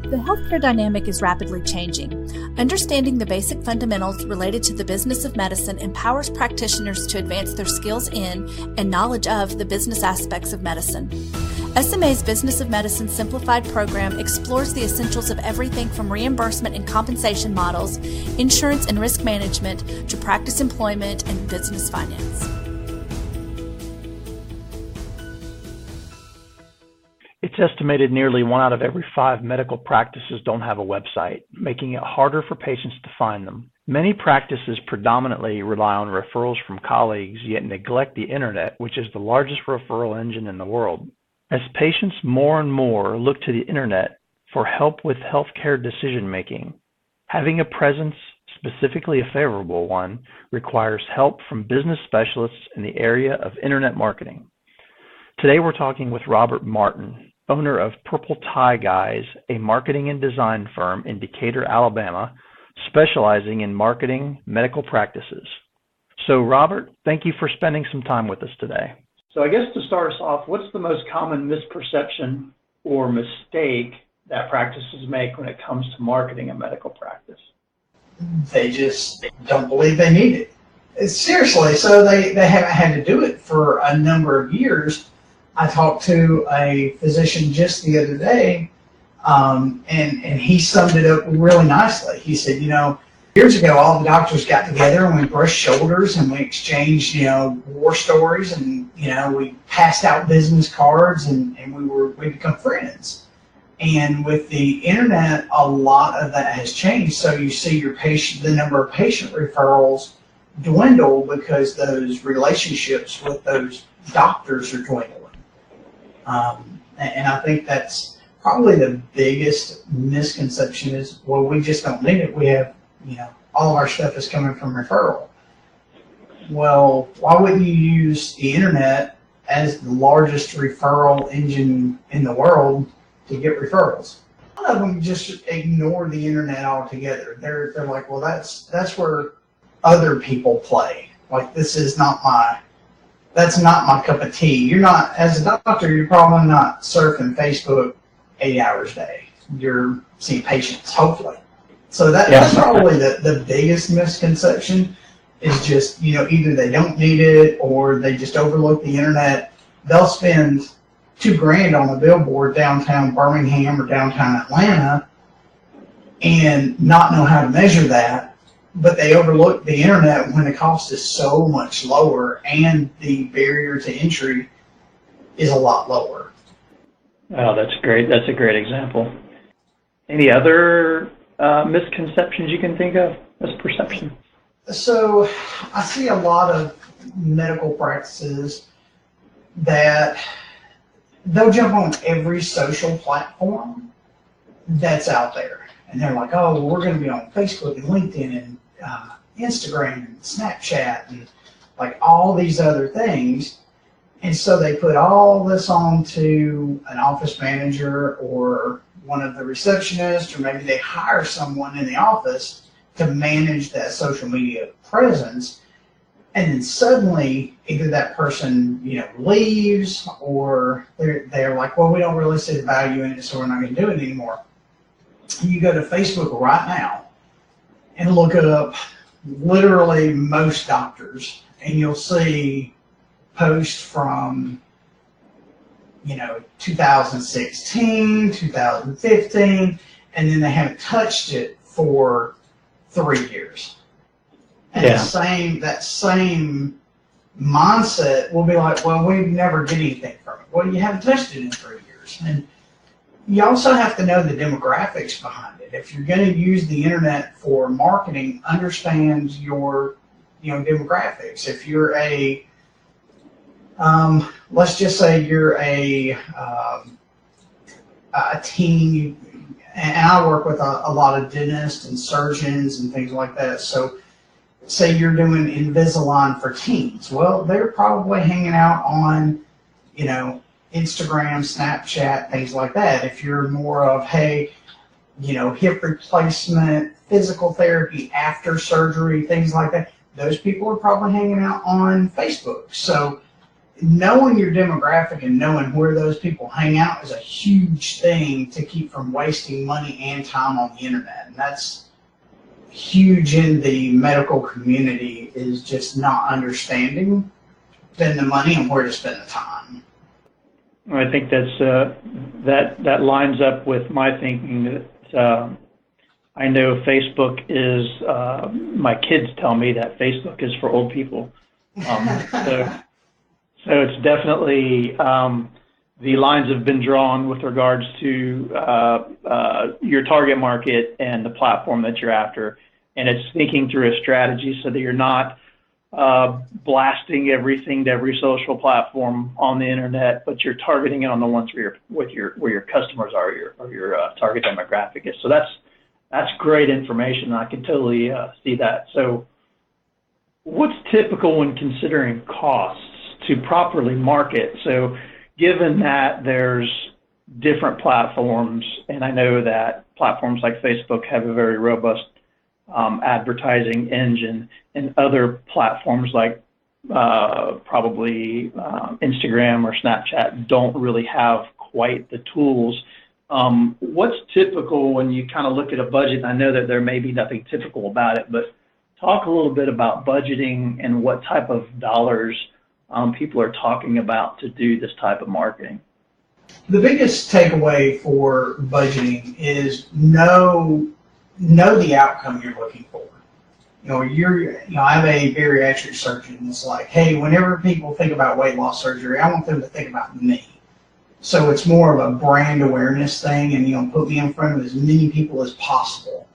The healthcare dynamic is rapidly changing. Understanding the basic fundamentals related to the business of medicine empowers practitioners to advance their skills in and knowledge of the business aspects of medicine. SMA's Business of Medicine Simplified program explores the essentials of everything from reimbursement and compensation models, insurance and risk management, to practice employment and business finance. It's estimated nearly 1 out of every 5 medical practices don't have a website, making it harder for patients to find them. Many practices predominantly rely on referrals from colleagues, yet neglect the internet, which is the largest referral engine in the world. As patients more and more look to the internet for help with healthcare decision-making, having a presence, specifically a favorable one, requires help from business specialists in the area of internet marketing. Today we're talking with Robert Martin, owner of Purple Tie Guys, a marketing and design firm in Decatur, Alabama, specializing in marketing medical practices. So Robert, thank you for spending some time with us today. So I guess to start us off, what's the most common misperception or mistake that practices make when it comes to marketing a medical practice? They just don't believe they need it. Seriously, so they haven't had to do it for a number of years. I talked to a physician just the other day, and he summed it up really nicely. He said, years ago, all the doctors got together and we brushed shoulders and we exchanged, war stories, and, we passed out business cards and we become friends. And with the internet, a lot of that has changed. So you see the number of patient referrals dwindle because those relationships with those doctors are dwindling. And I think that's probably the biggest misconception is, well, we just don't need it. We have, all of our stuff is coming from referral. Well, why wouldn't you use the internet as the largest referral engine in the world to get referrals? A lot of them just ignore the internet altogether. They're like, well, that's where other people play. Like, that's not my cup of tea. You're not, as a doctor, you're probably not surfing Facebook 8 hours a day. You're seeing patients, hopefully. So that's probably the biggest misconception is just, either they don't need it or they just overlook the internet. They'll spend $2,000 on a billboard downtown Birmingham or downtown Atlanta and not know how to measure that. But they overlook the internet when the cost is so much lower and the barrier to entry is a lot lower. Oh, that's great. That's a great example. Any other misconceptions you can think of, misperception? So I see a lot of medical practices that they'll jump on every social platform that's out there. And they're like, oh, well, we're going to be on Facebook and LinkedIn and Instagram and Snapchat and like all these other things. And so they put all this on to an office manager or one of the receptionists, or maybe they hire someone in the office to manage that social media presence. And then suddenly either that person, leaves, or they're like, well, we don't really see the value in it, so we're not going to do it anymore. You go to Facebook right now and look up literally most doctors, and you'll see posts from 2016, 2015, and then they haven't touched it for 3 years. And that same mindset will be like, well, we never get anything from it. Well, you haven't touched it in 3 years. And you also have to know the demographics behind it. If you're going to use the internet for marketing, understand your demographics. If you're let's just say you're a teen, and I work with a lot of dentists and surgeons and things like that. So say you're doing Invisalign for teens. Well, they're probably hanging out on, Instagram, Snapchat, things like that. If you're more of, hey, hip replacement, physical therapy after surgery, things like that, those people are probably hanging out on Facebook. So knowing your demographic and knowing where those people hang out is a huge thing to keep from wasting money and time on the internet. And that's huge in the medical community, is just not understanding spend the money and where to spend the time. I think that lines up with my thinking that I know Facebook is, my kids tell me that Facebook is for old people. So it's definitely, the lines have been drawn with regards to your target market and the platform that you're after. And it's thinking through a strategy so that you're not blasting everything to every social platform on the internet, but you're targeting it on the ones where your customers are, your target demographic is. So that's great information. I can totally see that. So what's typical when considering costs to properly market? So given that there's different platforms, and I know that platforms like Facebook have a very robust advertising engine, and other platforms like probably Instagram or Snapchat don't really have quite the tools. What's typical when you kind of look at a budget? I know that there may be nothing typical about it, but talk a little bit about budgeting and what type of dollars people are talking about to do this type of marketing. The biggest takeaway for budgeting is know the outcome you're looking for. I have a bariatric surgeon that's like, hey, whenever people think about weight loss surgery, I want them to think about me. So it's more of a brand awareness thing, and put me in front of as many people as possible,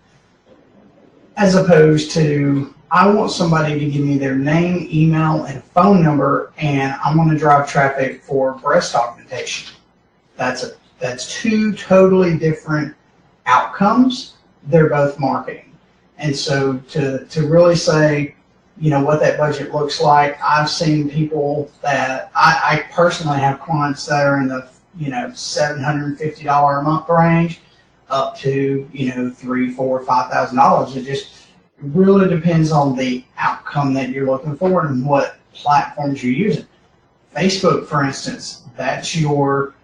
as opposed to I want somebody to give me their name, email, and phone number, and I'm going to drive traffic for breast augmentation. That's two totally different outcomes. They're both marketing. And so to really say, what that budget looks like, I've seen people that I personally have clients that are in the $750 a month range up to $3,000, $4,000, $5,000. It just really depends on the outcome that you're looking for and what platforms you're using. Facebook, for instance, that's your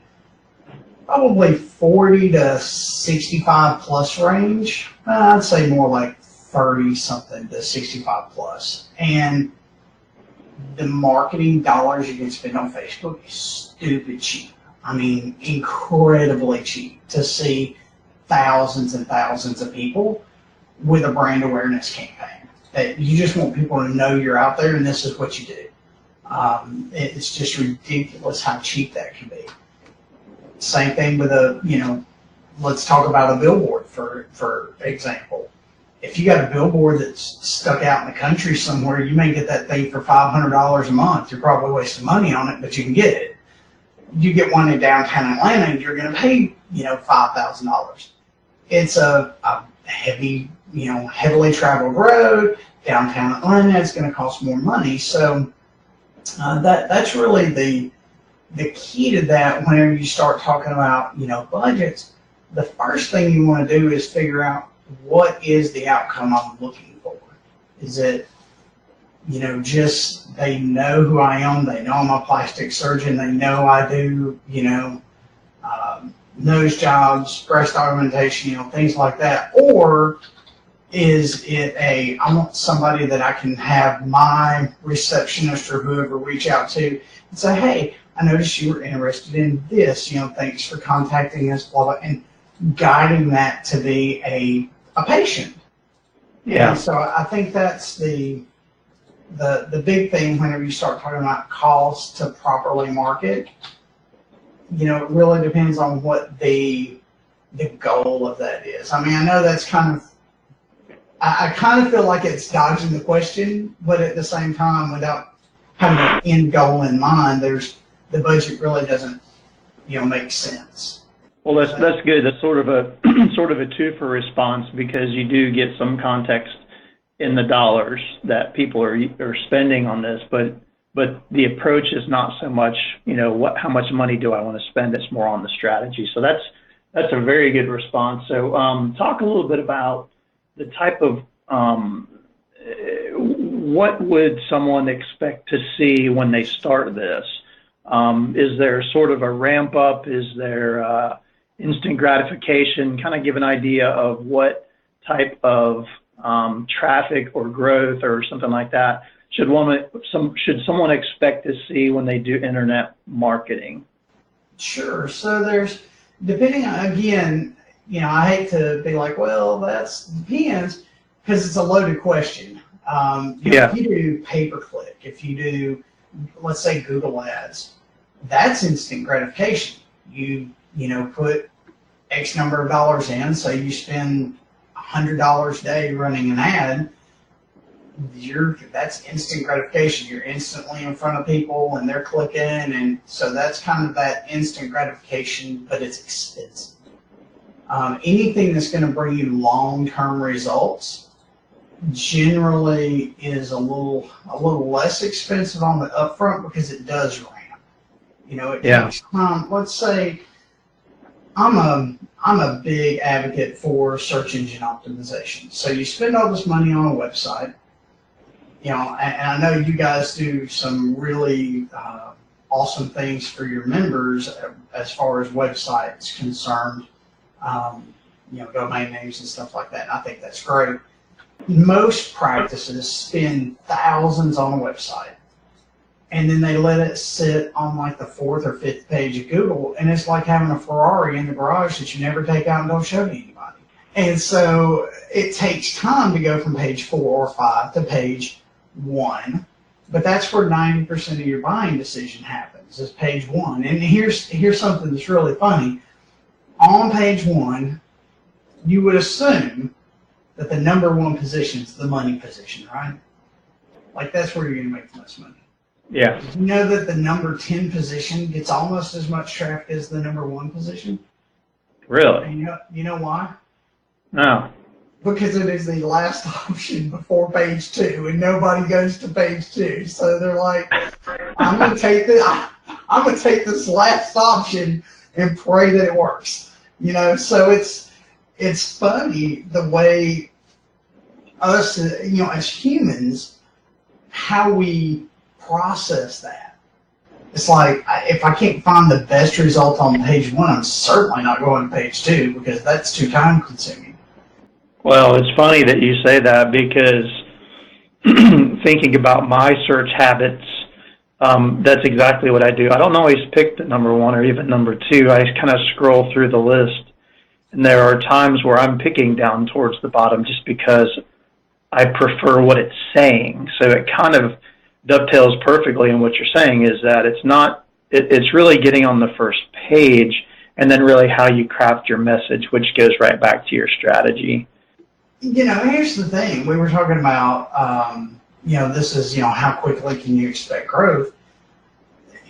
probably 40 to 65 plus range. I'd say more like 30 something to 65 plus. And the marketing dollars you can spend on Facebook is stupid cheap. I mean, incredibly cheap to see thousands and thousands of people with a brand awareness campaign. That you just want people to know you're out there and this is what you do. It's just ridiculous how cheap that can be. Same thing with let's talk about a billboard, for example. If you got a billboard that's stuck out in the country somewhere, you may get that thing for $500 a month. You're probably wasting money on it, but you can get it. You get one in downtown Atlanta, and you're going to pay, $5,000. It's a heavily traveled road. Downtown Atlanta, it's going to cost more money. So that's really the key to that. Whenever you start talking about budgets, the first thing you want to do is figure out what is the outcome I'm looking for. Is it just they know who I am, they know I'm a plastic surgeon, they know I do nose jobs, breast augmentation, things like that, or is it I want somebody that I can have my receptionist or whoever reach out to and say, hey, I noticed you were interested in this, thanks for contacting us, blah, blah, and guiding that to be a patient. Yeah. And so I think that's the big thing whenever you start talking about costs to properly market. It really depends on what the goal of that is. I mean, I know that's I kind of feel like it's dodging the question, but at the same time, without having an end goal in mind, the budget really doesn't, make sense. Well, that's good. That's sort of a two-for response, because you do get some context in the dollars that people are spending on this, but the approach is not so much, how much money do I want to spend? It's more on the strategy. So that's a very good response. So talk a little bit about the type of what would someone expect to see when they start this? Is there sort of a ramp up? Is there instant gratification? Kind of give an idea of what type of traffic or growth or something like that should someone expect to see when they do internet marketing? Sure. So there's, depending on, again, I hate to be like, well, that's depends, because it's a loaded question. If you do pay-per-click, if you do, let's say, Google Ads, that's instant gratification. You put X number of dollars in, so you spend $100 a day running an ad, that's instant gratification. You're instantly in front of people and they're clicking, and so that's kind of that instant gratification, but it's expensive. Anything that's going to bring you long-term results generally is a little less expensive on the upfront, because it does ramp. It takes time. Let's say I'm a big advocate for search engine optimization. So you spend all this money on a website, and I know you guys do some really awesome things for your members as far as websites concerned, domain names and stuff like that. And I think that's great. Most practices spend thousands on a website, and then they let it sit on like the 4th or 5th page of Google, and it's like having a Ferrari in the garage that you never take out and don't show to anybody. And so it takes time to go from page 4 or 5 to page 1, but that's where 90% of your buying decision happens, is page 1. And here's something that's really funny. On page 1, you would assume that the number 1 position is the money position, right? Like, that's where you're going to make the most money. Yeah. Did you know that the number 10 position gets almost as much traffic as the number 1 position? Really? And you know why? No. Because it is the last option before page 2, and nobody goes to page 2. So they're like, I'm gonna take this last option and pray that it works. So it's funny the way us, as humans, how we process that. It's like, if I can't find the best result on page 1, I'm certainly not going to page 2, because that's too time consuming. Well, it's funny that you say that, because thinking about my search habits, that's exactly what I do. I don't always pick the number 1 or even number 2. I kind of scroll through the list, and there are times where I'm picking down towards the bottom just because I prefer what it's saying. So it kind of dovetails perfectly in what you're saying, is that it's really getting on the first page, and then really how you craft your message, which goes right back to your strategy. Here's the thing. We were talking about, this is, how quickly can you expect growth?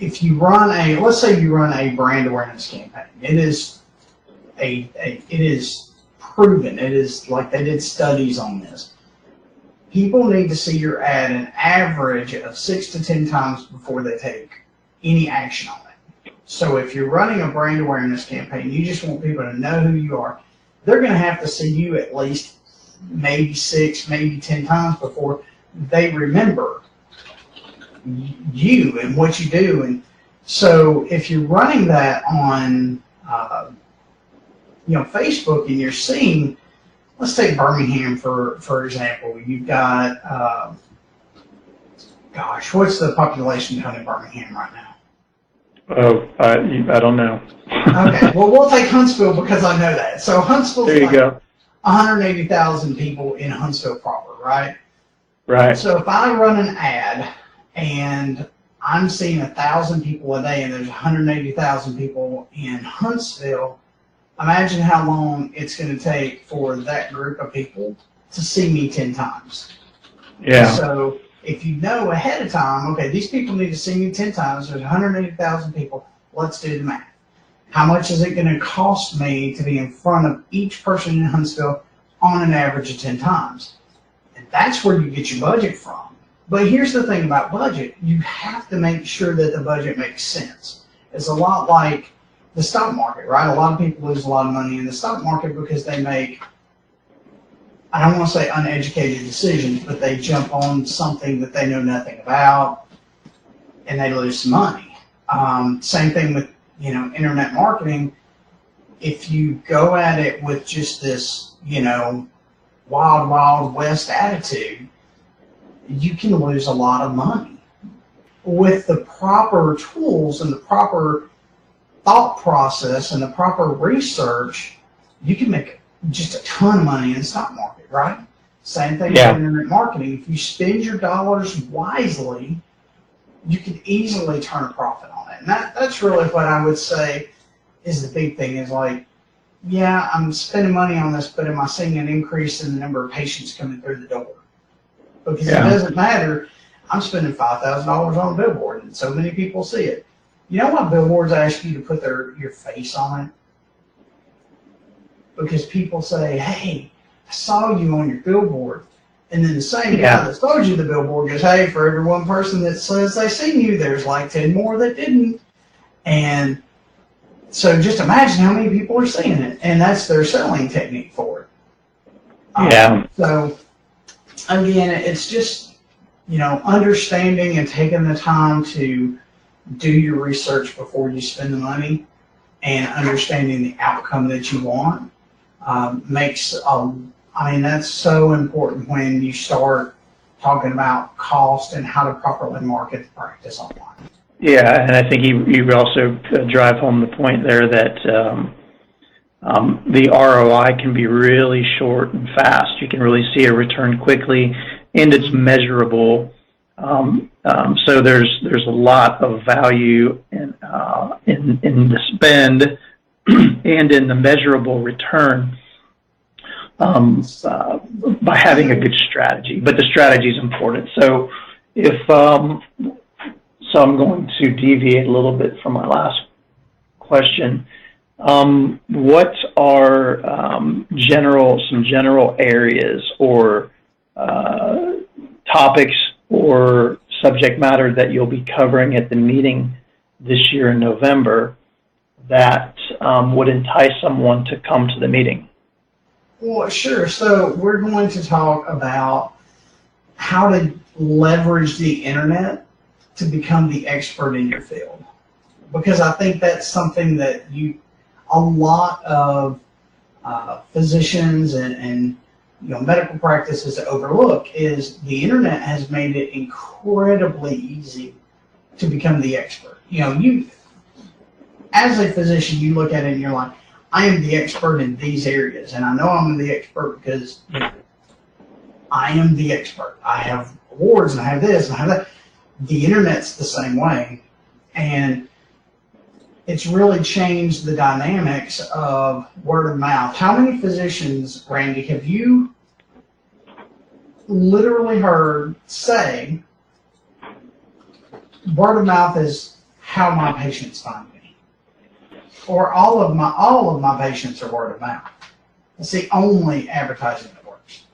If you let's say you run a brand awareness campaign, it is proven. It is like, they did studies on this. People need to see your ad an average of 6 to 10 times before they take any action on it. So if you're running a brand awareness campaign, you just want people to know who you are, they're going to have to see you at least maybe 6, maybe 10 times before they remember you and what you do. And so if you're running that on Facebook, and you're seeing, let's take Birmingham for example. You've got what's the population down in Birmingham right now? Oh, I don't know. Okay, well, we'll take Huntsville, because I know that. So Huntsville's there you go. 180,000 people in Huntsville proper, right? Right. So if I run an ad and I'm seeing 1,000 people a day, and there's 180,000 people in Huntsville, imagine how long it's going to take for that group of people to see me 10 times. Yeah. So if you know ahead of time, okay, these people need to see me 10 times, there's 180,000 people, let's do the math. How much is it going to cost me to be in front of each person in Huntsville on an average of 10 times? And that's where you get your budget from. But here's the thing about budget. You have to make sure that the budget makes sense. It's a lot like the stock market, right? A lot of people lose a lot of money in the stock market because they make, I don't want to say uneducated decisions, but they jump on something that they know nothing about, and they lose some money. Same thing with, internet marketing. If you go at it with just this, wild, wild west attitude, you can lose a lot of money. With the proper tools and the proper thought process and the proper research, you can make just a ton of money in the stock market, right? Same thing with internet marketing. If you spend your dollars wisely, you can easily turn a profit on it. And that's really what I would say is the big thing is like, yeah, I'm spending money on this, but am I seeing an increase in the number of patients coming through the door? Because it doesn't matter. I'm spending $5,000 on a billboard, and so many people see it. You know why billboards ask you to put your face on it? Because people say, hey, I saw you on your billboard. And then the same guy that sold you the billboard goes, hey, for every one person that says they seen you, there's like 10 more that didn't. And so just imagine how many people are seeing it. And that's their selling technique for it. So, again, it's just, understanding and taking the time to do your research before you spend the money and understanding the outcome that you want that's so important when you start talking about cost and how to properly market the practice online. Yeah, and I think you also drive home the point there that the ROI can be really short and fast. You can really see a return quickly, and it's measurable. So there's a lot of value in the spend and in the measurable return by having a good strategy. But the strategy is important. So so I'm going to deviate a little bit from my last question. What are some general areas or topics or subject matter that you'll be covering at the meeting this year in November that would entice someone to come to the meeting? Well, sure. So we're going to talk about how to leverage the internet to become the expert in your field. Because I think that's something that a lot of physicians and medical practices overlook is the internet has made it incredibly easy to become the expert. You as a physician, you look at it and you're like, I am the expert in these areas, and I know I'm the expert because I am the expert. I have awards and I have this and I have that. The internet's the same way, and it's really changed the dynamics of word of mouth. How many physicians, Randy, have you literally heard say, word of mouth is how my patients find me? Or all of my patients are word of mouth. It's the only advertising that works.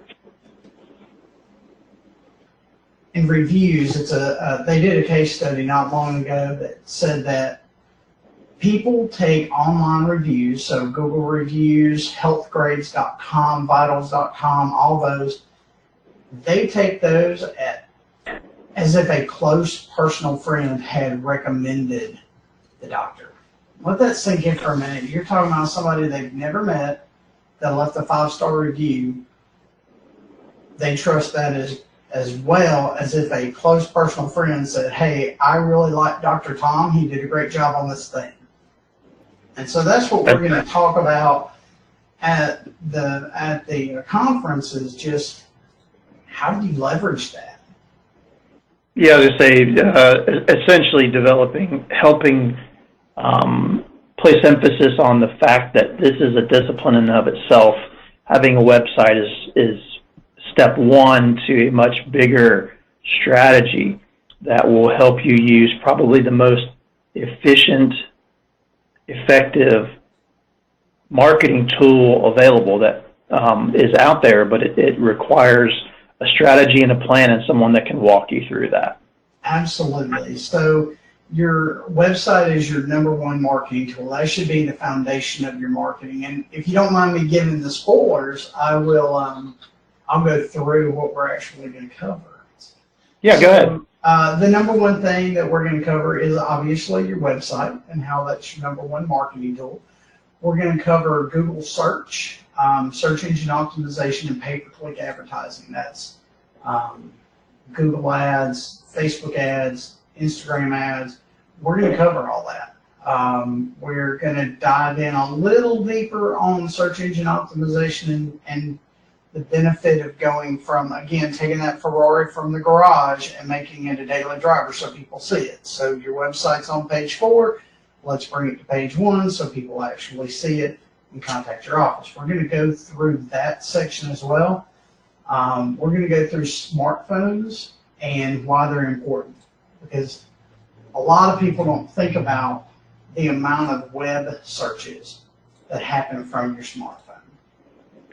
In reviews, they did a case study not long ago that said that people take online reviews, so Google reviews, healthgrades.com, vitals.com, all those, they take those as if a close personal friend had recommended the doctor. Let that sink in for a minute. You're talking about somebody they've never met that left a 5-star review. They trust that as well as if a close personal friend said, hey, I really like Dr. Tom. He did a great job on this thing. And so that's what we're going to talk about at the conference is just how do you leverage that? Yeah, I was going to say essentially helping place emphasis on the fact that this is a discipline in and of itself. Having a website is step one to a much bigger strategy that will help you use probably the most efficient, effective marketing tool available that is out there, but it requires a strategy and a plan and someone that can walk you through that. Absolutely. So your website is your number one marketing tool. That should be the foundation of your marketing. And if you don't mind me giving the spoilers, I will. I'll go through what we're actually going to cover. Yeah, go ahead. The number one thing that we're going to cover is obviously your website and how that's your number one marketing tool. We're going to cover Google search, search engine optimization, and pay-per-click advertising. That's Google ads, Facebook ads, Instagram ads. We're going to cover all that. We're going to dive in a little deeper on search engine optimization and the benefit of going from, again, taking that Ferrari from the garage and making it a daily driver so people see it. So your website's on page 4. Let's bring it to page 1 so people actually see it and contact your office. We're going to go through that section as well. We're going to go through smartphones and why they're important, because a lot of people don't think about the amount of web searches that happen from your smartphone.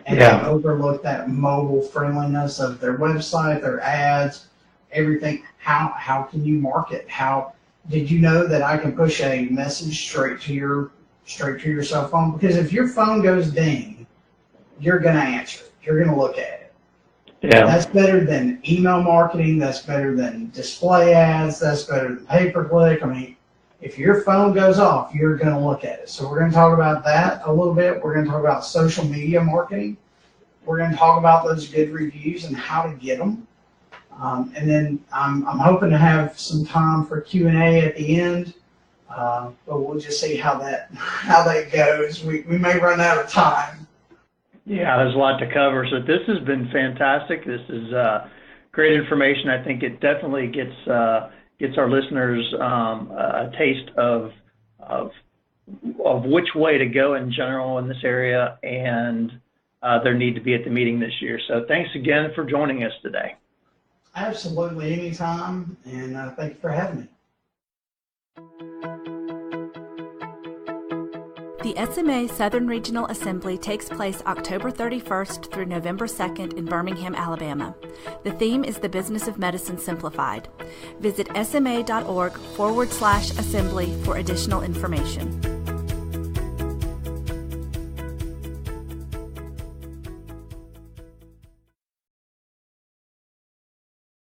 And they overlook that mobile friendliness of their website, their ads, everything. How can you market? How did you know that I can push a message straight to your cell phone? Because if your phone goes ding, you're going to answer it. You're going to look at it. Yeah. That's better than email marketing. That's better than display ads. That's better than pay-per-click. I mean, if your phone goes off, you're going to look at it. So we're going to talk about that a little bit. We're going to talk about social media marketing. We're going to talk about those good reviews and how to get them. And then I'm hoping to have some time for Q&A at the end, but we'll just see how that goes. We may run out of time. Yeah, there's a lot to cover. So this has been fantastic. This is great information. I think it definitely gets our listeners a taste of which way to go in general in this area and their need to be at the meeting this year. So thanks again for joining us today. Absolutely, anytime, and thank you for having me. The SMA Southern Regional Assembly takes place October 31st through November 2nd in Birmingham, Alabama. The theme is the business of medicine simplified. Visit sma.org/assembly for additional information.